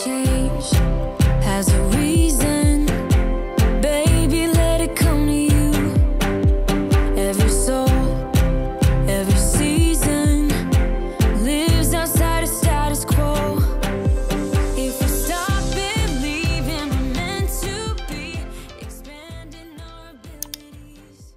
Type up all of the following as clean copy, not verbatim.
change has a reason. Baby, let it come to you. Every soul, every season lives outside of status quo. If we stop believing we're meant to be, expanding our abilities.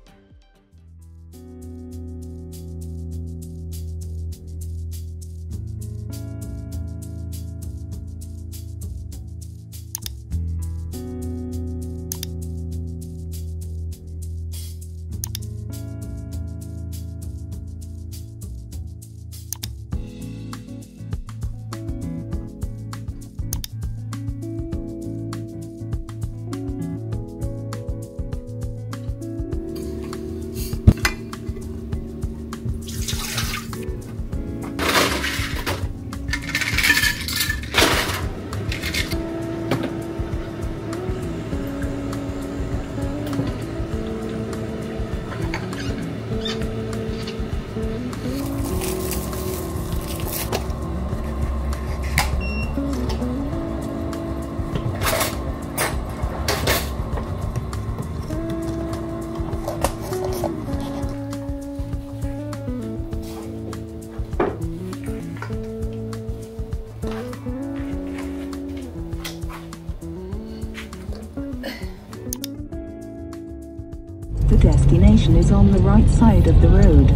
The destination is on the right side of the road.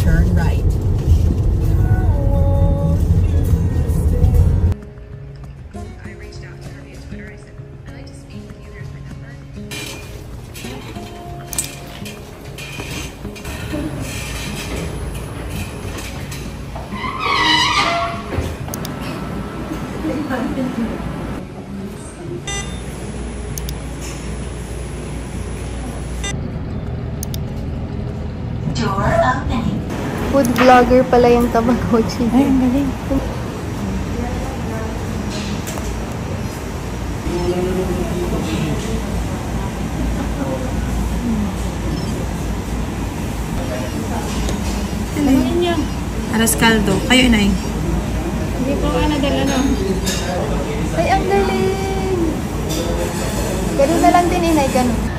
Turn right. I reached out to her via Twitter. I said, I'd like to speak with you. Here's my number. Door opening. Food vlogger pala yung Tamagotchi. Ay, ang galing. Aras caldo. Kayo, inay. Hindi ko ka nadala, no? Ay, ang galing! Ganun na lang din, inay. Ganun.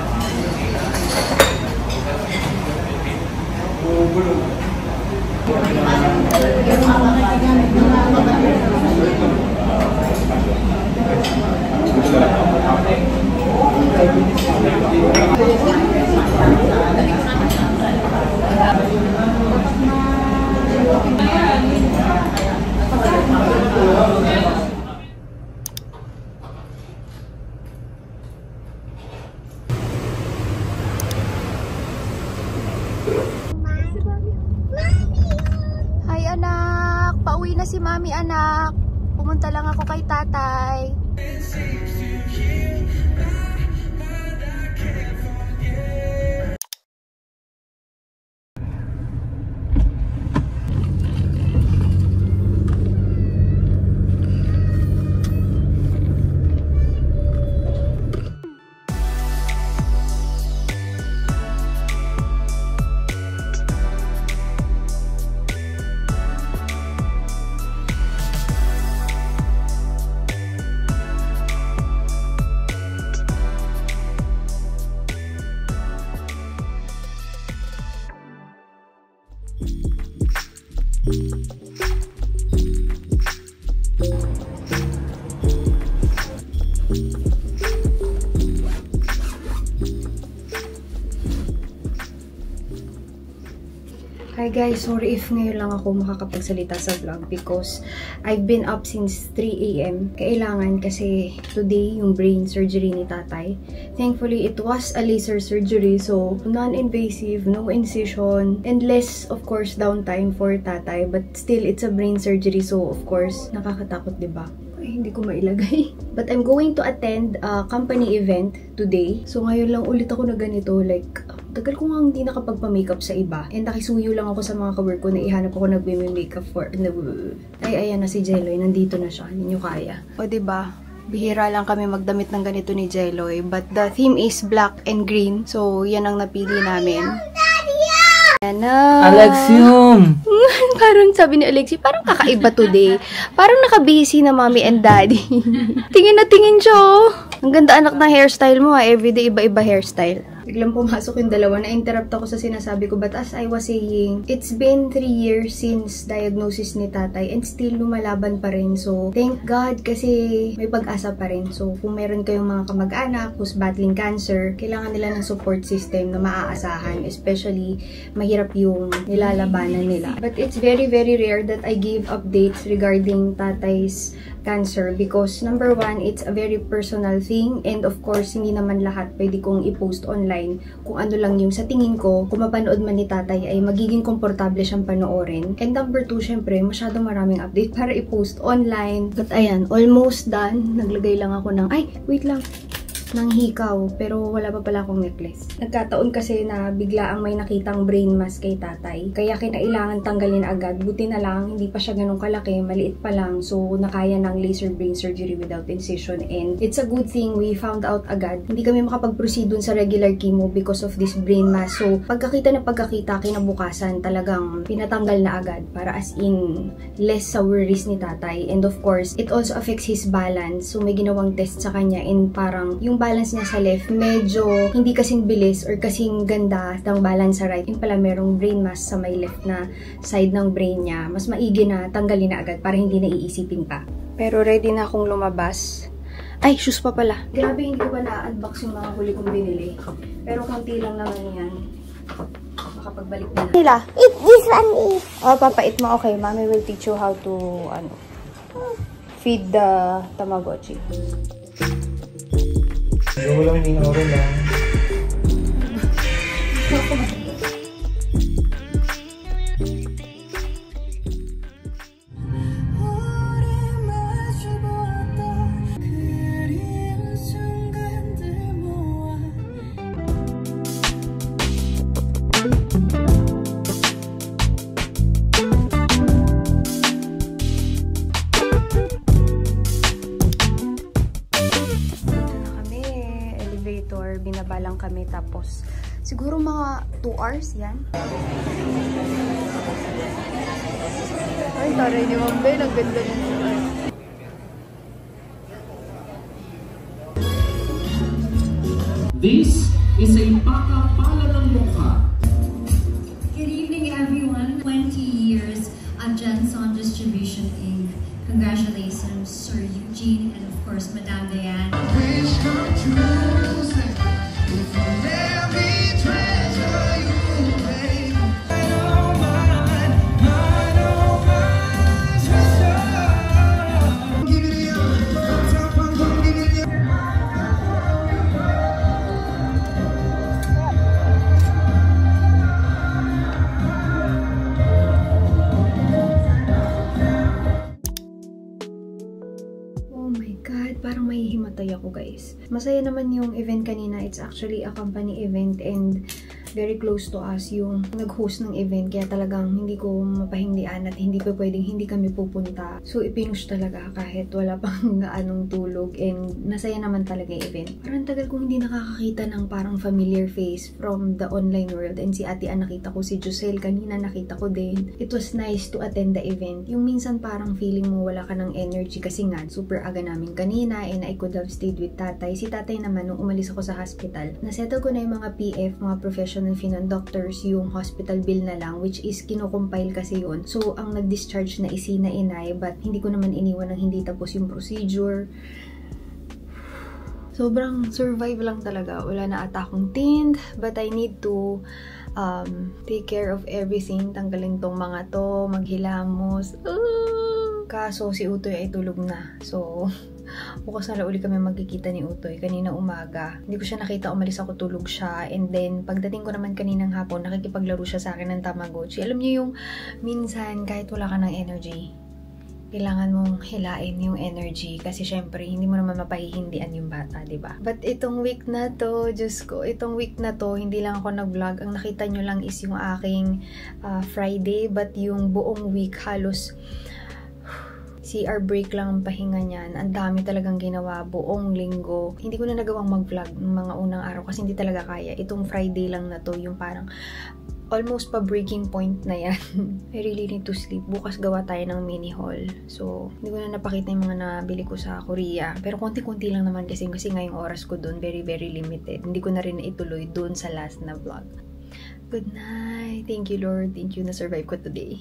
Hi, anak! Pauwi na si mami, anak. Pumunta lang ako kay tatay. Hi guys, sorry if ngayon lang ako makakapagsalita sa vlog because I've been up since 3 AM. Kailangan kasi today yung brain surgery ni tatay. Thankfully, it was a laser surgery so non-invasive, no incision, and less of course downtime for tatay, but still it's a brain surgery so of course nakakatakot, diba? Ay, hindi ko mailagay. But I'm going to attend a company event today. So ngayon lang ulit ako na ganito, like tagal ko nga hindi nakapagpa-makeup sa iba. And nakisuyo lang ako sa mga ka-work ko na ihanap ako nagme-makeup for... Ay, ayan na si Jeloy. Nandito na siya. Hindi nyo kaya. O, diba? Bihira lang kami magdamit ng ganito ni Jeloy. But the theme is black and green. So, yan ang napili namin. Yan na. Alexium! Parang sabi ni Alexi, parang kakaiba today. Parang naka-busy na mommy and daddy. Tingin na tingin siya, oh. Ang ganda anak na hairstyle mo, ha. Everyday iba-iba hairstyle. Biglang pumasok yung dalawa, na-interrupt ako sa sinasabi ko. But as I was saying, it's been 3 years since diagnosis ni tatay and still lumalaban pa rin. So, thank God kasi may pag-asa pa rin. So, kung meron kayong mga kamag-anak who's battling cancer, kailangan nila ng support system na maaasahan. Especially, mahirap yung nilalabanan nila. But it's very, very rare that I give updates regarding tatay's cancer because number one, it's a very personal thing and of course, hindi naman lahat pwede kong i-post online kung ano lang yung sa tingin ko, kung mapanood man ni tatay ay magiging komportable siyang panoorin. And number two, syempre, masyadong maraming update para i-post online. But ayan, almost done. Naglagay lang ako ng, ay, wait lang. Ng hikaw, pero wala pa pala akong necklace. Nagkataon kasi na bigla ang may nakitang brain mask kay tatay. Kaya kinailangan tanggalin agad. Buti na lang, hindi pa siya ganun kalaki, maliit pa lang. So, nakaya ng laser brain surgery without incision. And it's a good thing we found out agad. Hindi kami makapag-proceed dun sa regular chemo because of this brain mask. So, pagkakita, kinabukasan, talagang pinatanggal na agad para as in less sa worries ni tatay. And of course, it also affects his balance. So, may ginawang test sa kanya and parang yung balance niya sa left, medyo hindi kasing bilis or kasing ganda ng balance sa right. Yung pala merong brain mass sa may left na side ng brain niya. Mas maigi na tanggalin na agad para hindi na iisipin pa. Pero ready na akong lumabas. Ay, shoes pa pala. Grabe, hindi ko pa na-unbox yung mga huli kong binili. Pero konti lang naman yan. Makapagbalik na. Nila? This one is... Oh, papait mo. Okay, mommy will teach you how to feed the Tamagotchi. Yung walang hinaw rin lang. Binaba lang kami tapos siguro mga 2 hours yan. Ay, taray ni Ma'am Ben, ang ganda niya. This is a pakapala ng mukha. Good evening, everyone. 20 years at Jenson Distribution Inc. Congratulations, Sir Eugene, and of course, Madame Diane. Parang mahihimatay ako, guys. Masaya naman yung event kanina. It's actually a company event and very close to us yung nag-host ng event. Kaya talagang hindi ko mapahindian at hindi pa pwedeng hindi kami pupunta. So, ipinush talaga kahit wala pang anong tulog and nasaya naman talaga yung event. Parang tagal kong hindi nakakakita ng parang familiar face from the online world. And si ate nakita ko, si Josel, kanina nakita ko din. It was nice to attend the event. Yung minsan parang feeling mo wala ka ng energy kasi nga, super aga namin kanina and I could have stayed with tatay. Si tatay naman, nung umalis ako sa hospital, nasettle ko na yung mga PF, mga professional finan doctors, yung hospital bill na lang, which is kino-compile kasi yun. So, ang nag-discharge na isi na inay, but hindi ko naman iniwan ng hindi tapos yung procedure. Sobrang survive lang talaga. Wala na ata akong tint, but I need to take care of everything. Tanggalin tong mga to, maghilamos. Kaso si Utoy ay tulog na. So, bukas na uli kami magkikita ni Utoy. Kanina umaga. Hindi ko siya nakita, umalis ako, tulog siya. And then, pagdating ko naman kaninang hapon, nakikipaglaro siya sa akin ng Tamagotchi. Alam niyo yung minsan, kahit wala ka ng energy, kailangan mong hilain yung energy kasi syempre hindi mo naman mapahihindian yung bata, diba? But itong week na to, Diyos ko, itong week na to, hindi lang ako nag-vlog. Ang nakita nyo lang is yung aking Friday, but yung buong week halos CR break lang ang pahinga niyan. Ang dami talagang ginawa buong linggo. Hindi ko na nagawang mag-vlog ng mga unang araw kasi hindi talaga kaya. Itong Friday lang na to, yung parang almost pa breaking point na yan. I really need to sleep. Bukas gawa tayo ng mini haul. So, hindi ko na napakita yung mga nabili ko sa Korea. Pero konti-konti lang naman kasi ngayong oras ko dun, very, very limited. Hindi ko na rin ituloy dun sa last na vlog. Good night. Thank you, Lord. Thank you na survive ko today.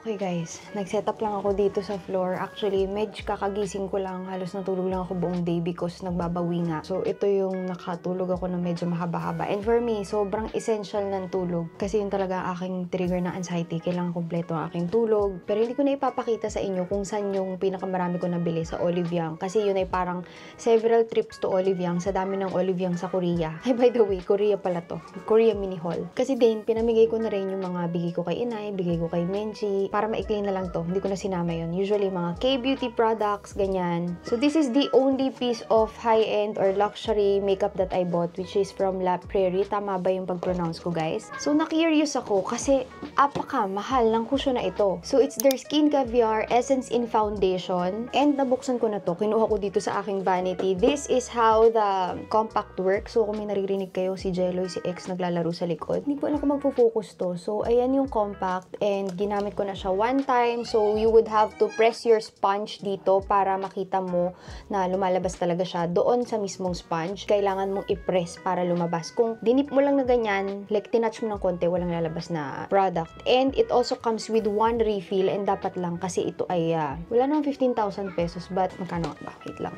Okay guys, nag-set up lang ako dito sa floor. Actually, medyo kakagising ko lang. Halos natulog lang ako buong day because nagbabawi nga. So, ito yung nakatulog ako na medyo mahaba-haba. And for me, sobrang essential ng tulog. Kasi yun talaga aking trigger na anxiety. Kailangan kompleto ang aking tulog. Pero hindi ko na ipapakita sa inyo kung saan yung pinakamarami ko nabili sa Olive Young. Kasi yun ay parang several trips to Olive Young sa dami ng Olive Young sa Korea. Ay, by the way, Korea pala to. Korea mini haul. Kasi din, pinamigay ko na rin yung mga bigay ko kay Inay, bigay ko kay Menchi. Para maikli na lang to. Hindi ko na sinama yun. Usually, mga K-beauty products, ganyan. So, this is the only piece of high-end or luxury makeup that I bought, which is from La Prairie. Tama ba yung pag-pronounce ko, guys? So, na-curious ako kasi apaka-mahal ng cushion na ito. So, it's their Skin Caviar Essence in Foundation. And nabuksan ko na to. Kinuha ko dito sa aking vanity. This is how the compact works. So, kung may naririnig kayo, si Jeloy, si X, naglalaro sa likod. Hindi ko alam kung magpo-focus to. So, ayan yung compact. And ginamit ko na siya one time. So, you would have to press your sponge dito para makita mo na lumalabas talaga siya doon sa mismong sponge. Kailangan mong i-press para lumabas. Kung dinip mo lang na ganyan, like tinouch mo ng konti, walang lalabas na product. And it also comes with one refill and dapat lang kasi ito ay wala namang 15,000 pesos but magkano ba? Wait lang.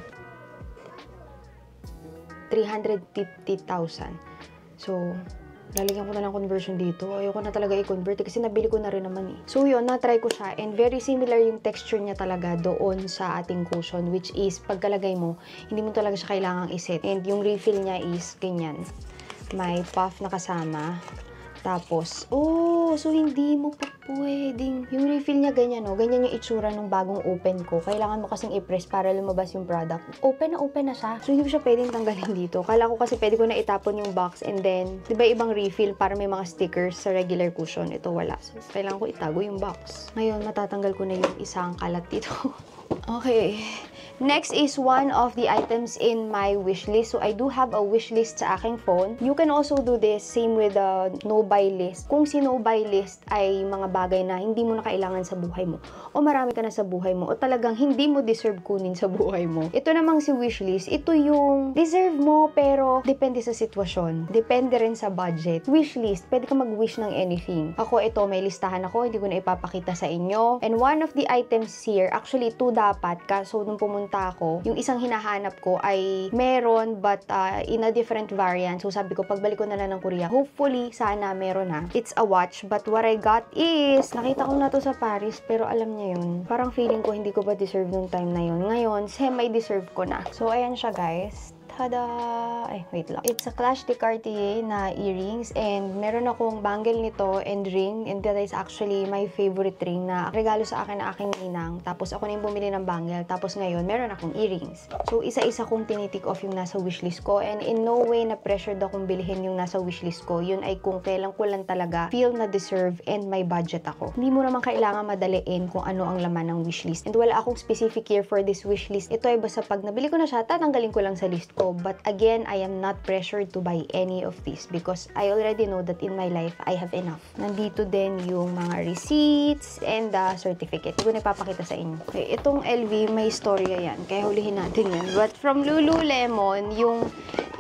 350,000. So, lalagyan ko na lang conversion dito. Ayoko na talaga i-convert kasi nabili ko na rin naman eh. So yun, na-try ko siya and very similar yung texture niya talaga doon sa ating cushion, which is pagkalagay mo, hindi mo talaga siya kailangang iset. And yung refill niya is ganyan. May puff na kasama. Tapos, so hindi mo pa pwedeng. Yung refill niya ganyan, no? Ganyan yung itsura ng bagong open ko. Kailangan mo kasing i-press para lumabas yung product. Open na siya. So, hindi ko siya pwedeng tanggalin dito. Kala ko kasi pwede ko na itapon yung box and then, di ba ibang refill para may mga stickers sa regular cushion. Ito wala. So, kailangan ko itago yung box. Ngayon, matatanggal ko na yung isang kalat dito. Okay. Next is one of the items in my wishlist. So, I do have a wishlist sa aking phone. You can also do this, same with the no-buy list. Kung si no-buy list ay mga bagay na hindi mo na kailangan sa buhay mo, o marami ka na sa buhay mo, o talagang hindi mo deserve kunin sa buhay mo. Ito namang si wishlist, ito yung deserve mo, pero depende sa sitwasyon. Depende rin sa budget. Wishlist, pwede ka mag-wish ng anything. Ako, ito, may listahan ako, hindi ko na ipapakita sa inyo. And one of the items here, actually, 2 dapat. Kaso, nung pumunta ako, yung isang hinahanap ko ay meron but in a different variant. So sabi ko, pagbalik ko na lang ng Korea, hopefully, sana meron na. It's a watch, but what I got is, nakita ko na to sa Paris, pero alam niya yun. Parang feeling ko, hindi ko ba deserve nung time na yun. Ngayon, semi-deserve ko na. So, ayan siya, guys. Tada! Ay, wait lang. It's a Clash de Cartier na earrings and meron akong bangle nito and ring and that is actually my favorite ring na regalo sa akin na aking ninang. Tapos ako na yung bumili ng bangle. Tapos ngayon, meron akong earrings. So, isa-isa kong tinitik off yung nasa wishlist ko and in no way na pressured akong bilhin yung nasa wishlist ko. Yun ay kung kailan ko lang talaga feel na deserve and may budget ako. Hindi mo naman kailangan madaliin kung ano ang laman ng wishlist. And wala akong specific year for this wishlist. Ito ay basta pag nabili ko na siya, tatanggalin ko lang sa list ko. But again, I am not pressured to buy any of these because I already know that in my life, I have enough. Nandito din yung mga receipts and the certificate. Hindi ko na ipapakita sa inyo. Okay, itong LV, may storya yan. Kaya hulihin natin yan. But from Lululemon, yung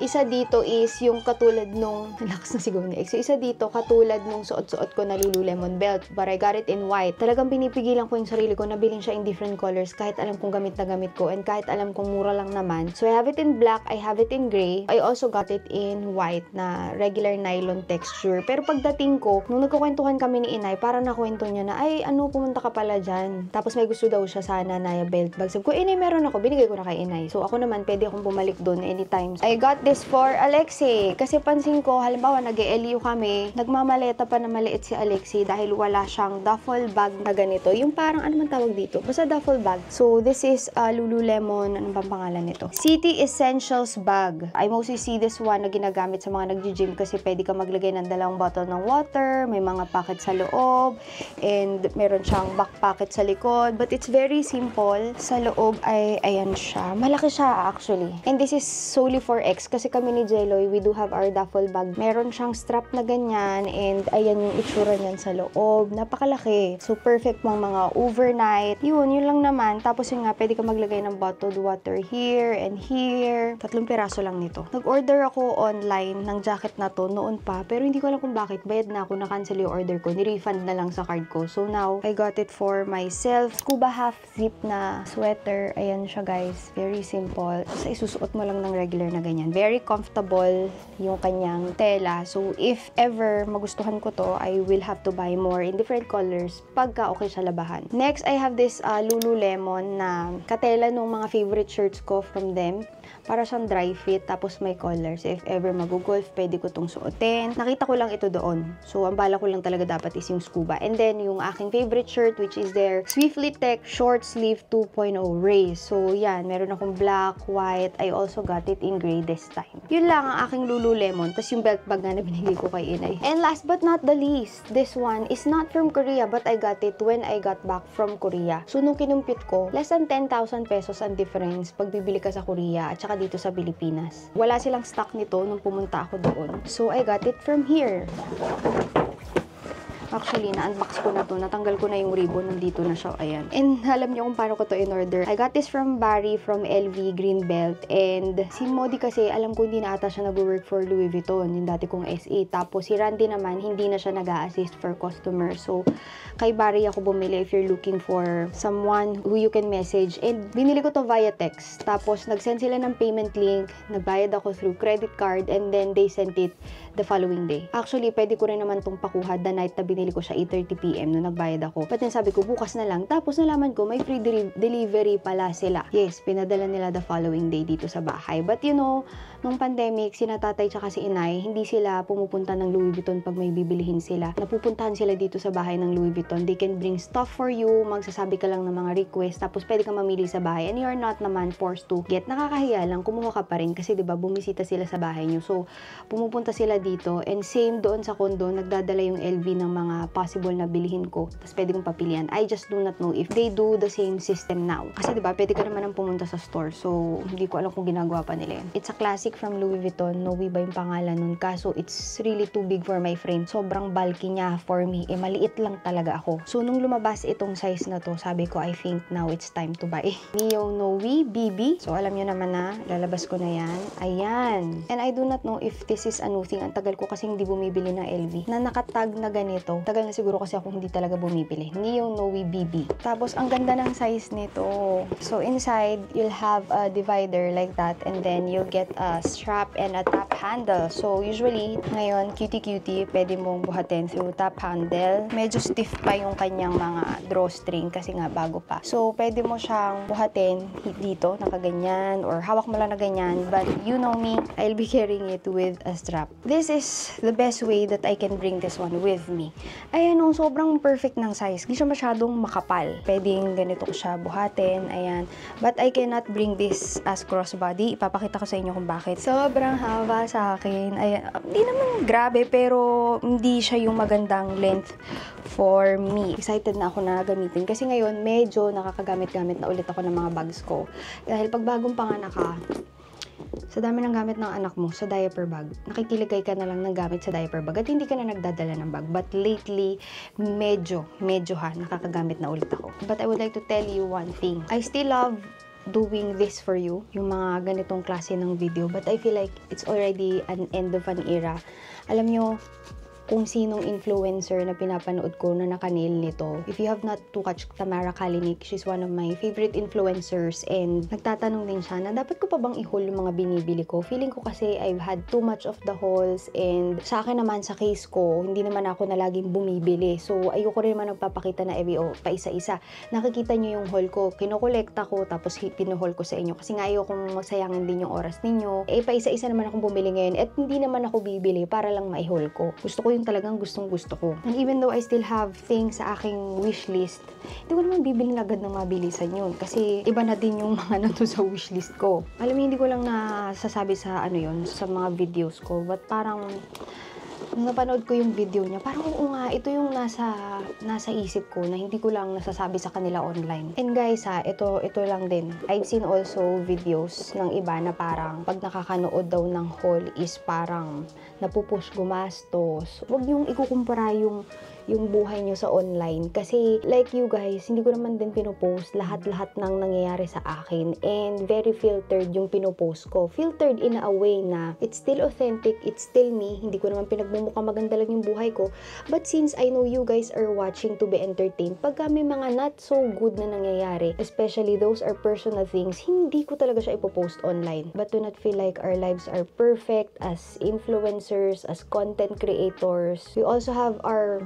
isa dito is yung katulad nung, lakas na siguro ni X. So, isa dito, katulad nung suot-suot ko na Lululemon belt. But I got it in white. Talagang pinipigilan ko yung sarili ko na bilhin siya in different colors kahit alam kong gamit na gamit ko and kahit alam kong mura lang naman. So, I have it in black. I have it in gray. I also got it in white na regular nylon texture. Pero pagdating ko, nung nagkukwentuhan kami ni Inay, parang nakwento niya na, ay, pumunta ka pala dyan. Tapos may gusto daw siya sana na belt bag. Sabi ko, Inay, meron ako. Binigay ko na kay Inay. So, ako naman, pwede akong bumalik doon anytime. I got this is for Alexi. Kasi pansin ko, halimbawa nag-LU kami, nagmamaleta pa na maliit si Alexi dahil wala siyang duffel bag na ganito. Yung parang, ano man tawag dito? Basta duffel bag. So, this is Lululemon. Ano bang pangalan nito? City Essentials bag. I mostly see this one na ginagamit sa mga nag-gym kasi pwede ka maglagay ng 2 bottle ng water, may mga packet sa loob, and meron siyang back pocket sa likod. But it's very simple. Sa loob ay, ayan siya. Malaki siya actually. And this is solely for X kasi kami ni Jeloy, we do have our duffel bag. Meron siyang strap na ganyan and ayan yung itsura niyan sa loob. Napakalaki. So perfect mga overnight. Yun lang naman. Tapos yun nga, pwede ka maglagay ng bottled water here and here. 3 piraso lang nito. Nag-order ako online ng jacket na to noon pa, pero hindi ko alam kung bakit. Bayad na ako, na-cancel yung order ko. Ni-refund na lang sa card ko. So now, I got it for myself. Scuba half zip na sweater. Ayan siya guys. Very simple. Tapos isusuot mo lang ng regular na ganyan. Very comfortable yung kanyang tela. So, if ever magustuhan ko to, I will have to buy more in different colors pagka okay sa labahan. Next, I have this Lululemon na katela nung mga favorite shirts ko from them. Para siyang dry fit, tapos may colors. If ever mag-golf, pwede ko tong suotin. Nakita ko lang ito doon. So, ang bala ko lang talaga dapat is yung scuba. And then, yung aking favorite shirt, which is their Swiftly Tech Short Sleeve 2.0 Race. So, yan. Meron akong black, white. I also got it in gray this time. Yun lang ang aking Lululemon. Tapos yung belt bag na binili ko kay Inay. And last but not the least, this one is not from Korea, but I got it when I got back from Korea. So, nung kinumpit ko, less than 10,000 pesos ang difference pag bibili ka sa Korea at saka dito sa Pilipinas. Wala silang stock nito nung pumunta ako doon. So, I got it from here. Actually, na-unbox ko na to. Natanggal ko na yung ribbon. Nandito na siya. Ayan. And alam niyo kung paano ko to in-order. I got this from Barry from LV Greenbelt. And si Modi kasi, alam ko hindi na ata siya nag-work for Louis Vuitton. Yung dati kong SE. Tapos si Randy naman, hindi na siya nag-a-assist for customers. So, kay Barry ako bumili if you're looking for someone who you can message. And binili ko to via text. Tapos, nag-send sila ng payment link. Nagbayad ako through credit card. And then, they sent it the following day. Actually, pwede ko rin naman tong pakuha the night na binili ko siya 8:30 PM nung nagbayad ako. But then sabi ko, bukas na lang. Tapos nalaman ko, may free delivery pala sila. Yes, pinadala nila the following day dito sa bahay. But you know, nung pandemic, sina tatay tsaka si inay, hindi sila pumupunta ng Louis Vuitton pag may bibilihin sila. Napupuntahan sila dito sa bahay ng Louis Vuitton. They can bring stuff for you, magsasabi ka lang ng mga request, tapos pwede kang mamili sa bahay. And you're not naman forced to get. Nakakahiya lang, kumuha ka pa rin kasi 'di ba bumisita sila sa bahay nyo. So, pumupunta sila dito and same doon sa condo, nagdadala yung LV ng mga possible na bilihin ko. Tapos pwede kong papilian. I just do not know if they do the same system now. Kasi 'di ba, pwede ka naman ang pumunta sa store. So, hindi ko alam kung ginagawa pa nila yun. It's a classic from Louis Vuitton. Noe ba yung pangalan nun? Kaso, it's really too big for my frame. Sobrang bulky niya for me. Maliit lang talaga ako. So, nung lumabas itong size na to, sabi ko, I think now it's time to buy. Neo Noe BB. So, alam nyo naman na, lalabas ko na yan. Ayan. And I do not know if this is a new thing. Ang tagal ko kasi hindi bumibili ng LV. Na nakatag na ganito. Tagal na siguro kasi ako hindi talaga bumibili. Neo Noe BB. Tapos, ang ganda ng size nito. So, inside, you'll have a divider like that. And then, you'll get a strap and a top handle. So, usually, ngayon, cutie-cutie, pwede mong buhatin through top handle. Medyo stiff pa yung kanyang mga drawstring kasi nga bago pa. So, pwede mo siyang buhatin dito, nakaganyan, or hawak mo lang na ganyan. But, you know me, I'll be carrying it with a strap. This is the best way that I can bring this one with me. Ayan o, sobrang perfect ng size. Hindi siya masyadong makapal. Pwedeng ganito ko siya buhatin. Ayan. But I cannot bring this as crossbody. Ipapakita ko sa inyo kung bakit. Sobrang haba sa akin. Ayan. Hindi naman grabe, pero hindi siya yung magandang length for me. Excited na ako na gamitin. Kasi ngayon, medyo nakakagamit-gamit na ulit ako ng mga bags ko. Dahil pag bagong panganak ka, sa dami ng gamit ng anak mo sa diaper bag, nakikiligay ka na lang ng gamit sa diaper bag at hindi ka na nagdadala ng bag. But lately, medyo nakakagamit na ulit ako. But I would like to tell you one thing. I still love doing this for you, yung mga ganitong klase ng video, but I feel like it's already an end of an era. Alam nyo, kung sinong influencer na pinapanood ko na naka-nail nito. If you have not to watch Tamara Kalinick, she's one of my favorite influencers, and nagtatanong din siya na dapat ko pa bang i-haul yung mga binibili ko. Feeling ko kasi I've had too much of the hauls, and sa akin naman, sa case ko, hindi naman ako na laging bumibili. So, ayoko rin naman nagpapakita na pa isa-isa. Nakikita nyo yung haul ko, kinokolekta ko, tapos pinuhaul ko sa inyo. Kasi nga ayokong magsayangin din yung oras ninyo. Pa isa-isa naman akong bumili ngayon, at hindi naman ako bibili para lang ma-haul ko. Gusto ko yung talagang gustong-gusto ko. And even though I still have things sa aking wishlist, hindi ko naman bibili agad ng mabilisan yun. Kasi iba na din yung mga nandun sa wishlist ko. Alam mo, hindi ko lang nasasabi sa sa mga videos ko. But parang nung napanood ko yung video niya, parang oo nga, ito yung nasa isip ko na hindi ko lang nasasabi sa kanila online. And guys ito lang din. I've seen also videos ng iba na parang pag nakakanood daw ng haul is parang napupush gumastos. Huwag yung ikukumpara yung buhay nyo sa online. Kasi like you guys, hindi ko naman din pinopost lahat-lahat ng nangyayari sa akin. And very filtered yung pinopost ko. Filtered in a way na it's still authentic, it's still me. Hindi ko naman pinagmumukha maganda lang yung buhay ko. But since I know you guys are watching to be entertained, pagka may mga not so good na nangyayari, especially those are personal things, hindi ko talaga siya ipopost online. But do not feel like our lives are perfect as influencers, as content creators. We also have our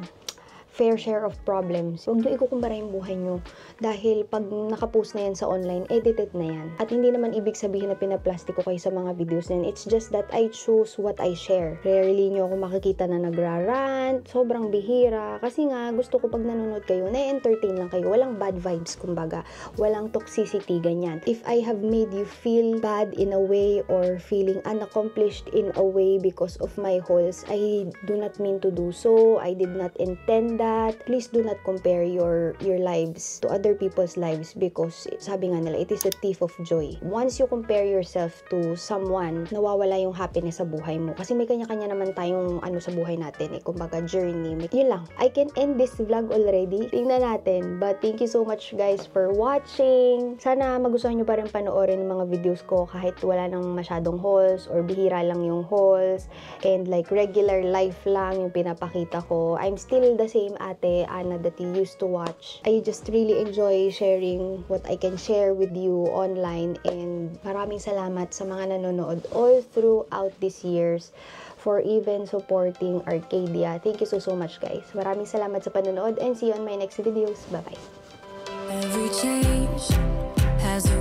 fair share of problems. Huwag nyo ikukumpara yung buhay nyo. Dahil pag nakapost na yan sa online, edited na yan. At hindi naman ibig sabihin na pinaplastic ko kayo sa mga videos na yan. It's just that I choose what I share. Rarely nyo ako makikita na nagrarant, sobrang bihira. Kasi nga, gusto ko pag nanonood kayo, na-entertain lang kayo. Walang bad vibes, kumbaga. Walang toxicity, ganyan. If I have made you feel bad in a way or feeling unaccomplished in a way because of my hauls, I do not mean to do so. I did not intend that. Please do not compare your lives to other people's lives, because sabi nga nila, it is a thief of joy. Once you compare yourself to someone, nawawala yung happiness sa buhay mo. Kasi may kanya-kanya naman tayong sa buhay natin kumbaga journey. Yun lang. I can end this vlog already. Tingnan natin. But thank you so much guys for watching. Sana magustuhan nyo pa rin panoorin ng mga videos ko kahit wala nang masyadong hauls or bihira lang yung hauls and like regular life lang yung pinapakita ko. I'm still the same Ate Ana that you used to watch. I just really enjoy sharing what I can share with you online, and maraming salamat sa mga nanonood all throughout these years for even supporting Arcadia. Thank you so much guys. Maraming salamat sa panonood, and see you on my next videos. Bye-bye. Every change has a